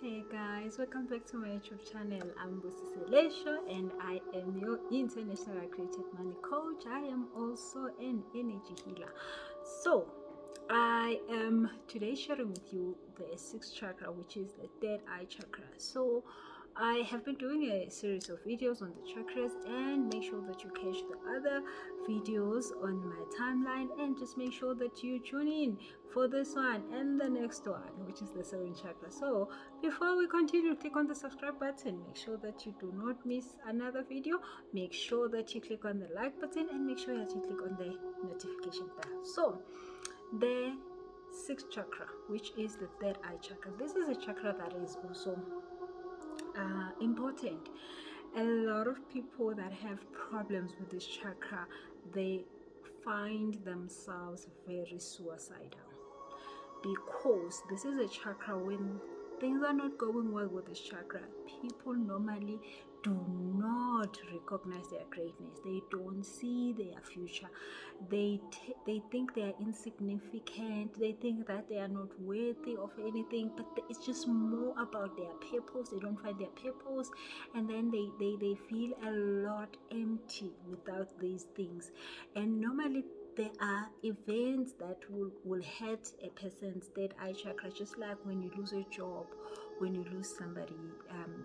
Hey guys, welcome back to my YouTube channel. I'm Busi Selesho and I am your international accredited money coach. I am also an energy healer. So, I am today sharing with you the sixth chakra, which is the third eye chakra. So, I have been doing a series of videos on the chakras, and make sure that you catch the other videos on my timeline, and just make sure that you tune in for this one and the next one, which is the seventh chakra. So before we continue, click on the subscribe button, make sure that you do not miss another video, make sure that you click on the like button, and make sure that you click on the notification bell. So the sixth chakra, which is the third eye chakra, this is a chakra that is also important. A lot of people that have problems with this chakra, they find themselves very suicidal, because this is a chakra when things are not going well with this chakra. People normally do not recognize their greatness. They don't see their future. They think they are insignificant. They think that they are not worthy of anything. But it's just more about their purpose. They don't find their purpose, and then they feel a lot empty without these things. And normally there are events that will hurt a person's third eye chakra, just like when you lose a job, when you lose somebody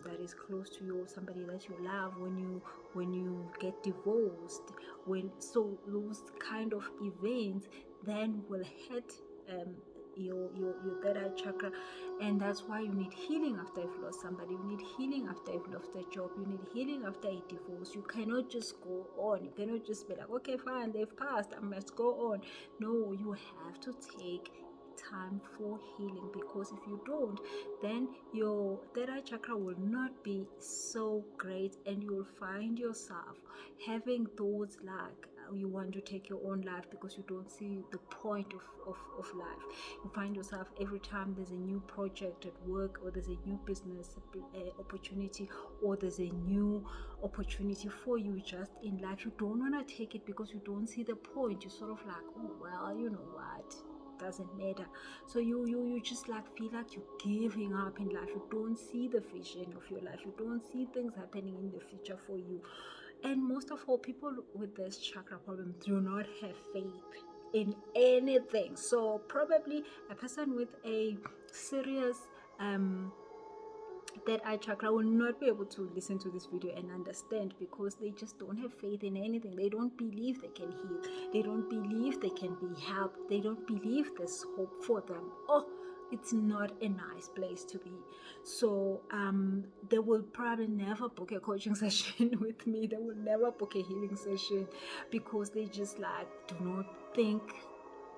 that is close to you, somebody that you love, when you get divorced, those kind of events then will hurt your third eye chakra. And that's why you need healing after you've lost somebody. You need healing after you've lost a job. You need healing after a divorce. You cannot just go on. You cannot just be like, okay, fine, they've passed, I must go on. No, you have to take time for healing, because if you don't, then your third eye chakra will not be so great, and you will find yourself having thoughts like you want to take your own life because you don't see the point of life. You find yourself every time there's a new project at work, or there's a new business opportunity, or there's a new opportunity for you just in life, you don't want to take it because you don't see the point. You're sort of like, oh well, you know what, doesn't matter. So you just like feel like you're giving up in life. You don't see the vision of your life. You don't see things happening in the future for you. And most of all, people with this chakra problem do not have faith in anything. So probably a person with a serious that eye chakra will not be able to listen to this video and understand, because they just don't have faith in anything. They don't believe they can heal. They don't believe they can be helped. They don't believe there's hope for them. Oh, it's not a nice place to be. So they will probably never book a coaching session with me. They will never book a healing session, because they just like do not think,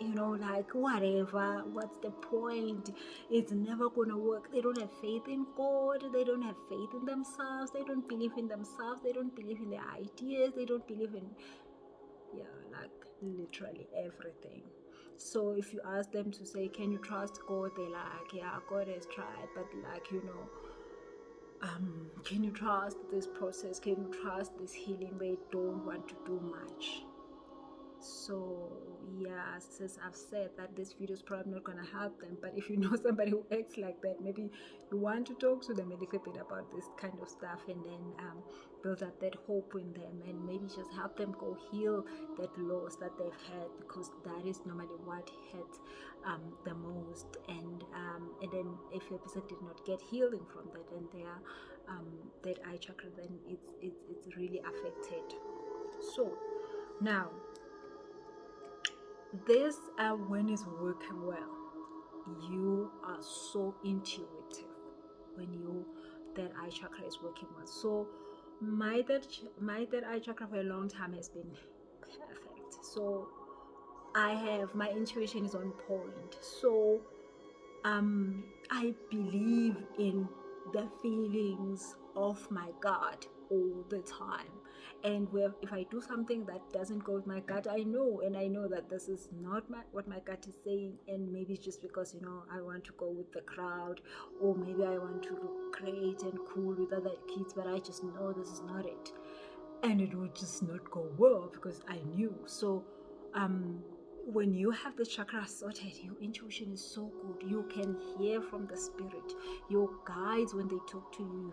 like, whatever, what's the point? It's never gonna work. They don't have faith in God. They don't have faith in themselves. They don't believe in themselves. They don't believe in their ideas. They don't believe in, like literally everything. So if you ask them to say, can you trust God? They're like, yeah, God has tried, but like, can you trust this process? Can you trust this healing? They don't want to do much. So yeah, since I've said that this video is probably not going to help them, but if you know somebody who acts like that, maybe you want to talk to them a little bit about this kind of stuff, and then build up that hope in them, and maybe just help them go heal that loss that they've had, because that is normally what hurt the most. And then if a person did not get healing from that, and their that eye chakra, then it's really affected. So now, this when it's working well, you are so intuitive when that eye chakra is working well. So my third eye chakra for a long time has been perfect. So my intuition is on point. So I believe in the feelings of my gut all the time. And if I do something that doesn't go with my gut, I know that this is not what my gut is saying, and maybe it's just because I want to go with the crowd, or maybe I want to look great and cool with other kids, but I just know this is not it, and it would just not go well because I knew. So when you have the chakra sorted, your intuition is so good. You can hear from the spirit. Your guides, when they talk to you,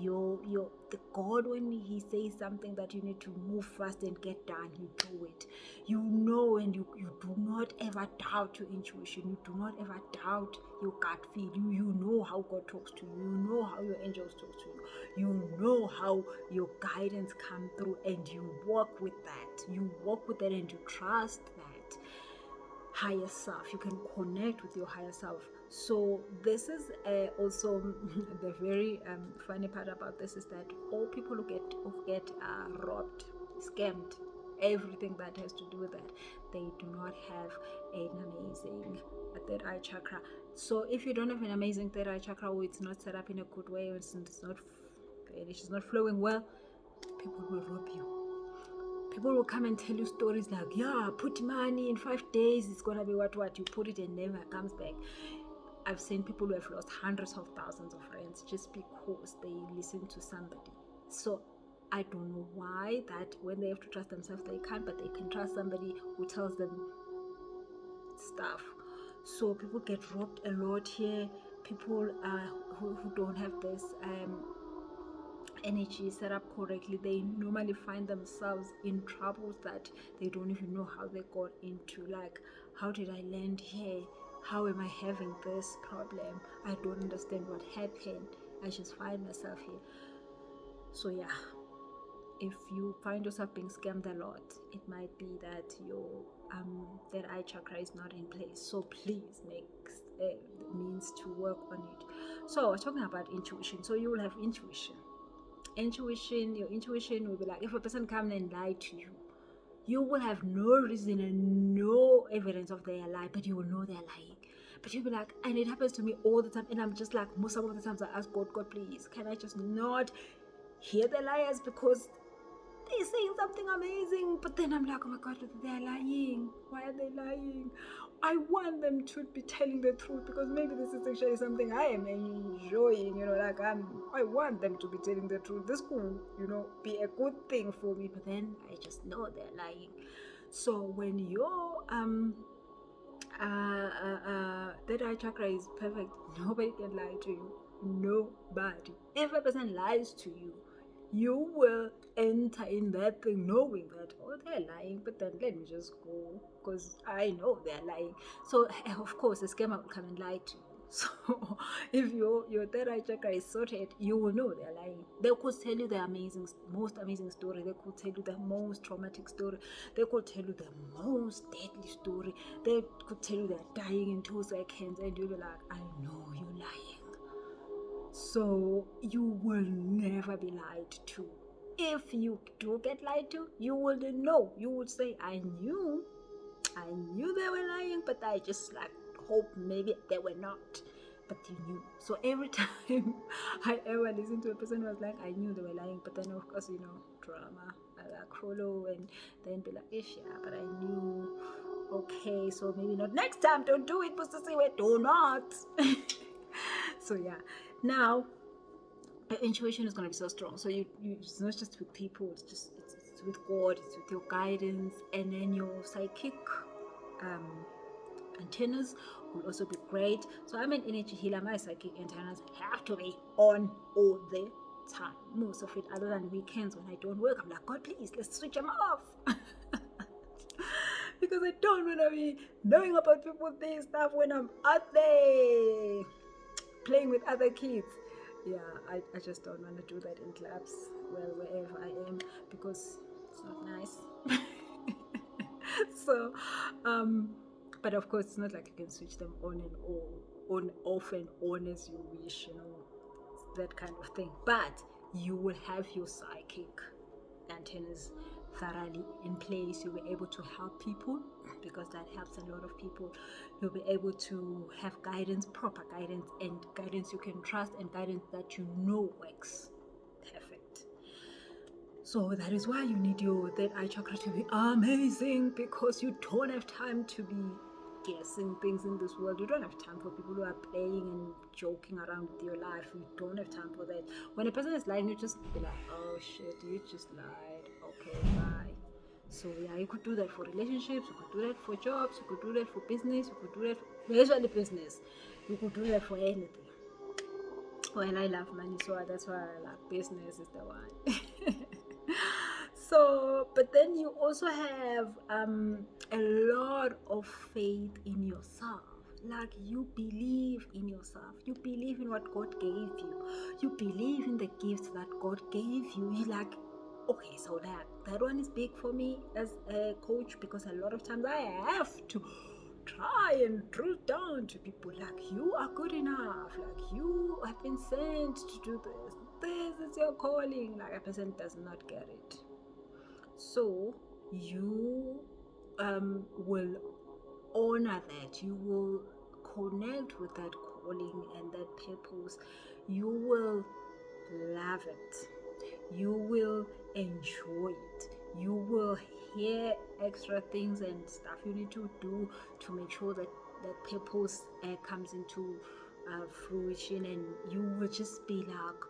you hear. The God, when he says something that you need to move fast and get done, you do it. You know, and you do not ever doubt your intuition. You do not ever doubt your gut feel. You know how God talks to you. You know how your angels talk to you. You know how your guidance come through, and you walk with that. You walk with it, and you trust that higher self. You can connect with your higher self. So this is also the very funny part about this is that all people who get robbed, scammed, everything that has to do with that, they do not have an amazing third eye chakra. So if you don't have an amazing third eye chakra, or it's not set up in a good way, or it's not flowing well, people will rob you. People will come and tell you stories like, yeah, put money in 5 days, it's gonna be what you put it and never comes back. I've seen people who have lost hundreds of thousands of rands just because they listen to somebody. So I don't know why that when they have to trust themselves they can't, but they can trust somebody who tells them stuff. So people get robbed a lot here. People who don't have this energy set up correctly, they normally find themselves in troubles that they don't even know how they got into. Like, how did I land here? How am I having this problem? I don't understand what happened. I just find myself here. So yeah, if you find yourself being scammed a lot, it might be that your that eye chakra is not in place. So please make means to work on it. So we're talking about intuition. So you will have intuition. Your intuition will be like, if a person comes and lie to you, you will have no reason and no evidence of their lie, but you will know they're lying. But you'll be like, and it happens to me all the time, and I'm just like, some of the times I ask God, please, can I just not hear the liars, because they're saying something amazing, but then I'm like, oh my God, they're lying. Why are they lying? I want them to be telling the truth, because maybe this is actually something I am enjoying, like I want them to be telling the truth. This could, be a good thing for me, but then I just know they're lying. So when your that eye chakra is perfect, nobody can lie to you. Nobody. If a person lies to you, you will enter in that thing knowing that, oh, they're lying, but then let me just go, because I know they're lying. So of course the scammer will come and lie to you. So if your third eye chakra is sorted, you will know they're lying. They could tell you the most amazing story. They could tell you the most traumatic story. They could tell you the most deadly story. They could tell you they're dying in 2 seconds, and you'll be like, I know you're lying. So you will never be lied to. If you do get lied to, you will know. You would say, I knew they were lying, but I just hope maybe they were not. But you knew. So every time I ever listen to a person who was like, I knew they were lying, but then of course, drama, I follow and then be like, yeah, but I knew. Okay, so maybe not next time. Don't do it, Pastor Siwe. Do not. So yeah, now your intuition is going to be so strong. So you it's not just with people, it's with God, it's with your guidance, and then your psychic antennas will also be great. So I'm an energy healer. My psychic antennas have to be on all the time, most of it, other than weekends when I don't work. I'm like, God, please, let's switch them off. Because I don't want to be knowing about people doing stuff when I'm out there playing with other kids. Yeah, I just don't want to do that in clubs, wherever I am, because it's not nice. So but of course it's not like you can switch them on off and on as you wish, that kind of thing. But you will have your psychic antennas thoroughly in place. You'll be able to help people, because that helps a lot of people. You'll be able to have guidance, proper guidance, and guidance you can trust, and guidance that you know works perfect. So that is why you need your third eye chakra to be amazing, because you don't have time to be guessing things in this world. You don't have time for people who are playing and joking around with your life. You don't have time for that. When a person is lying, you just be like, oh shit, you just lied. Okay, bye. So yeah, you could do that for relationships, you could do that for jobs, you could do that for business, you could do that for especially business. You could do that for anything. Well, I love money, so that's why I like business is the one. So, but then you also have a lot of faith in yourself. Like you believe in yourself, you believe in what God gave you believe in the gifts that God gave you. You like, okay, so that one is big for me as a coach, because a lot of times I have to try and drill down to people like, you are good enough, like you have been sent to do this is your calling. Like a person does not get it. So you will honor that, you will connect with that calling and that purpose, you will love it, you will enjoy it, you will hear extra things and stuff you need to do to make sure that that purpose comes into fruition, and you will just be like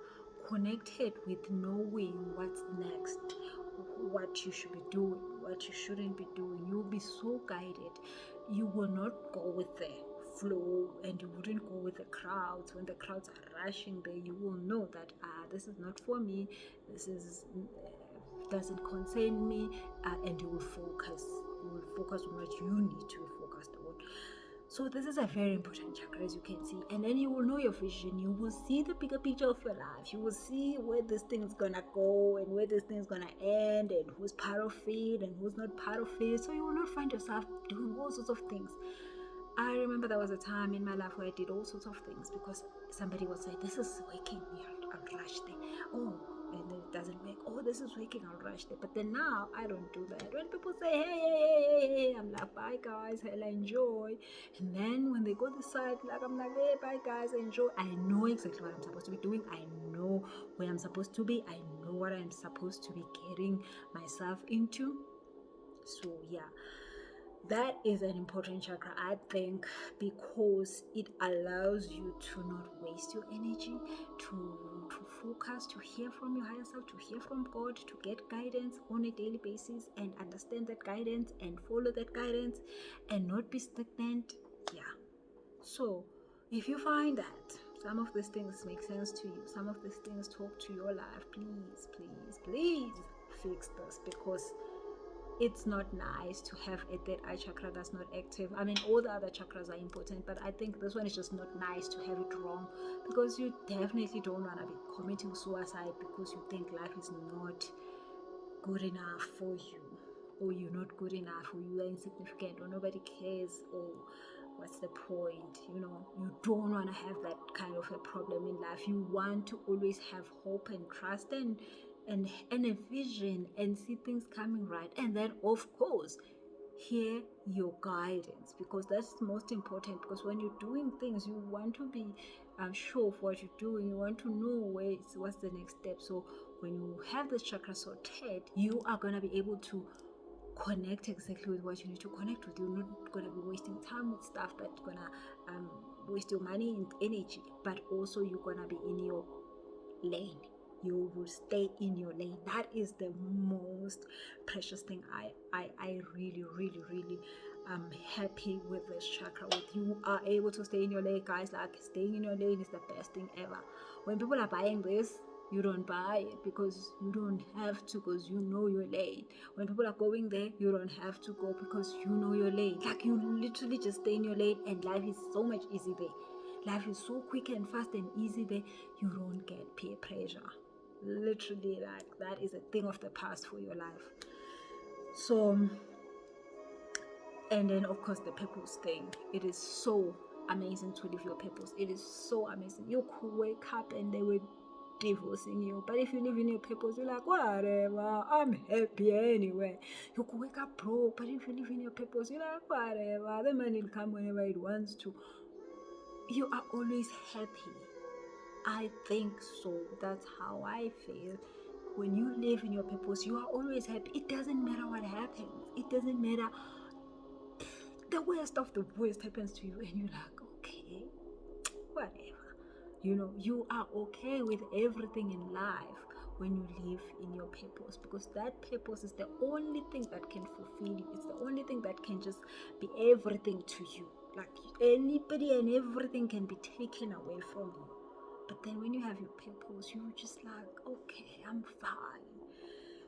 connected with knowing what's next, what you should be doing, what you shouldn't be doing. You'll be so guided. You will not go with the flow, and you wouldn't go with the crowds. When the crowds are rushing there, you will know that this is not for me, this is doesn't concern me, and you will focus. You will focus on what you need to be focused on. So this is a very important chakra, as you can see. And then you will know your vision. You will see the bigger picture of your life. You will see where this thing is gonna go and where this thing is gonna end, and who's part of it and who's not part of it. So you will not find yourself doing all sorts of things. I remember there was a time in my life where I did all sorts of things because somebody would say, this is working, I'll rush there. Oh, and then it doesn't work. Oh, this is working, I'll rush there. But then now I don't do that. When people say, hey, I'm like, bye guys, hell, enjoy. And then when they go this side, like I'm like, hey, bye guys, enjoy. I know exactly what I'm supposed to be doing. I know where I'm supposed to be. I know what I'm supposed to be getting myself into. So yeah, that is an important chakra, I think, because it allows you to not waste your energy, to focus, to hear from your higher self, to hear from God, to get guidance on a daily basis and understand that guidance and follow that guidance and not be stagnant. Yeah. So if you find that some of these things make sense to you, some of these things talk to your life, please fix this, because it's not nice to have a third eye chakra that's not active. I mean, all the other chakras are important, but I think this one is just not nice to have it wrong, because you definitely don't want to be committing suicide because you think life is not good enough for you, or you're not good enough, or you are insignificant, or nobody cares, or what's the point? You don't want to have that kind of a problem in life. You want to always have hope and trust and a vision and see things coming right. And then of course hear your guidance, because that's most important. Because when you're doing things, you want to be sure of what you're doing. You want to know what's the next step. So when you have this chakra sorted, you are going to be able to connect exactly with what you need to connect with. You're not going to be wasting time with stuff that's going to waste your money and energy, but also you're going to be in your lane. You will stay in your lane. That is the most precious thing. I really am happy with this chakra. With you are able to stay in your lane, guys. Like, staying in your lane is the best thing ever. When people are buying this, you don't buy it because you don't have to, because you know your lane. When people are going there, you don't have to go because you know your lane. Like, you literally just stay in your lane, and life is so much easy there. Life is so quick and fast and easy there. You don't get peer pressure. Literally, like, that is a thing of the past for your life. So, and then of course the purpose thing. It is so amazing to live your purpose. It is so amazing. You could wake up and they will divorcing you, but if you live in your purpose, you're like, whatever, I'm happy anyway. You could wake up broke, but if you live in your purpose, you're like, whatever, the money will come whenever it wants to. You are always happy. I think so. That's how I feel. When you live in your purpose, you are always happy. It doesn't matter what happens. It doesn't matter. The worst of the worst happens to you, and you're like, okay, whatever. You are okay with everything in life when you live in your purpose, because that purpose is the only thing that can fulfill you. It's the only thing that can just be everything to you. Like anybody and everything can be taken away from you. But then when you have your purpose, you're just like, okay, I'm fine.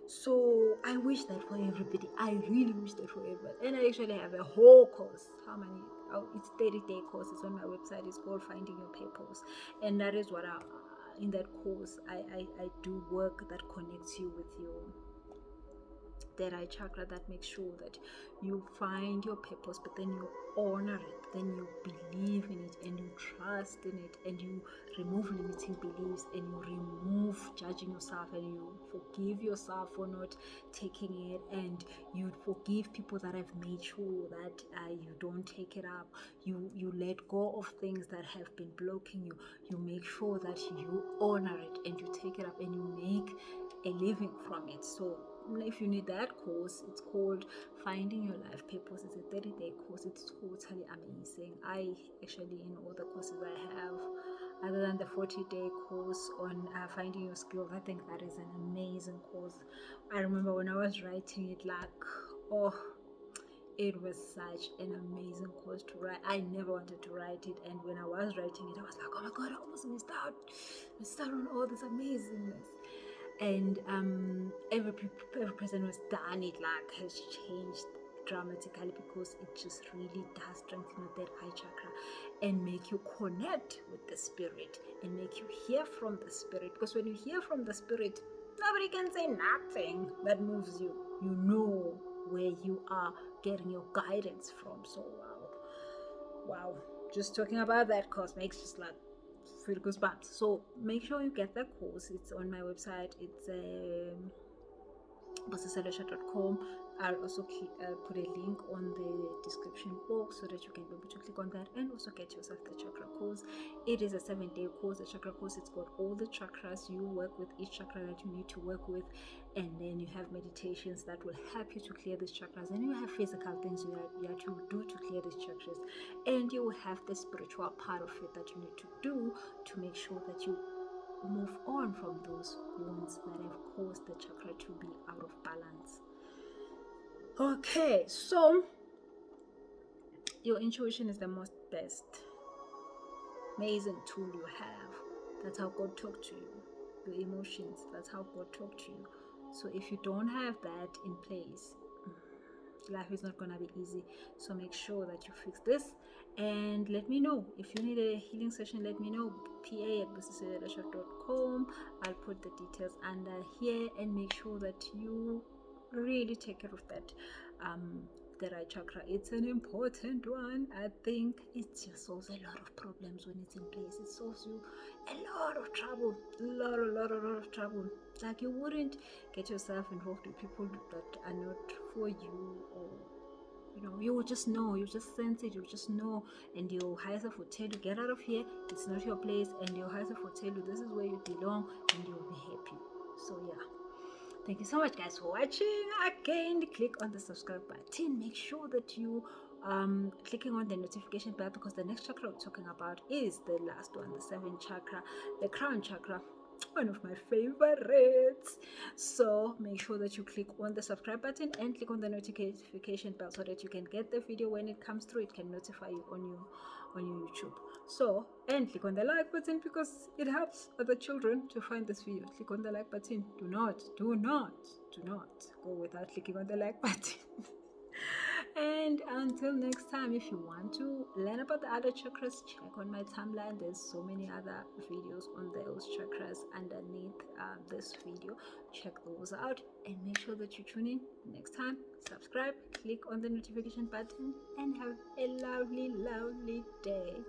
So I wish that for everybody. I really wish that for everybody. And I actually have a whole course. How many? Oh, it's 30-day course. It's on my website. It's called Finding Your Purpose. And that is what in that course, I do work that connects you with your that eye chakra, that makes sure that you find your purpose, but then you honor it, then you believe in it, and you trust in it, and you remove limiting beliefs, and you remove judging yourself, and you forgive yourself for not taking it, and you forgive people that have made sure that you don't take it up. You let go of things that have been blocking you. You make sure that you honor it, and you take it up, and you make a living from it. So if you need that course, it's called Finding Your Life Purpose. It's a 30-day course. It's totally amazing. I actually, in all the courses I have, other than the 40-day course on finding your skills, I think that is an amazing course. I remember when I was writing it, like, oh, it was such an amazing course to write. I never wanted to write it, and when I was writing it, I was like, oh my god, I almost missed out on all this amazingness. And every person who's done it has changed dramatically, because it just really does strengthen that eye chakra and make you connect with the spirit and make you hear from the spirit. Because when you hear from the spirit, nobody can say nothing that moves you. You know where you are getting your guidance from. So wow, just talking about that course makes just like feel goosebumps. So make sure you get that course. It's on my website. It's bossesolution.com. I'll also put a link on the description box so that you can be able to click on that and also get yourself the chakra course. It is a 7-day course. The chakra course, it's got all the chakras. You work with each chakra that you need to work with, and then you have meditations that will help you to clear these chakras, and you have physical things you have to do to clear these chakras, and you will have the spiritual part of it that you need to do to make sure that you move on from those wounds that have caused the chakra to be out of balance. Okay, so your intuition is the most best amazing tool you have. That's how God talks to you. Your emotions, that's how God talks to you. So if you don't have that in place, life is not gonna be easy. So make sure that you fix this, and let me know if you need a healing session. Let me know. pa@bossesolution.com. I'll put the details under here, and make sure that you really take care of that eye chakra. It's an important one. I think it just solves a lot of problems when it's in place. It solves you a lot of trouble, a lot of trouble. Like, you wouldn't get yourself involved with people that are not for you, or you will just know, you just sense it, you just know, and your higher self will tell you, get out of here, it's not your place, and your higher self will tell you, this is where you belong, and you'll be happy. So yeah, thank you so much, guys, for watching. Again, click on the subscribe button. Make sure that you clicking on the notification bell, because the next chakra we're talking about is the last one, the 7th chakra, the crown chakra, one of my favorites. So make sure that you click on the subscribe button and click on the notification bell so that you can get the video when it comes through. It can notify you on your YouTube. So, and click on the like button, because it helps other children to find this video. Click on the like button. Do not go without clicking on the like button. And until next time, if you want to learn about the other chakras, check on my timeline. There's so many other videos on those chakras underneath this video. Check those out, and make sure that you tune in next time. Subscribe, click on the notification button, and have a lovely day.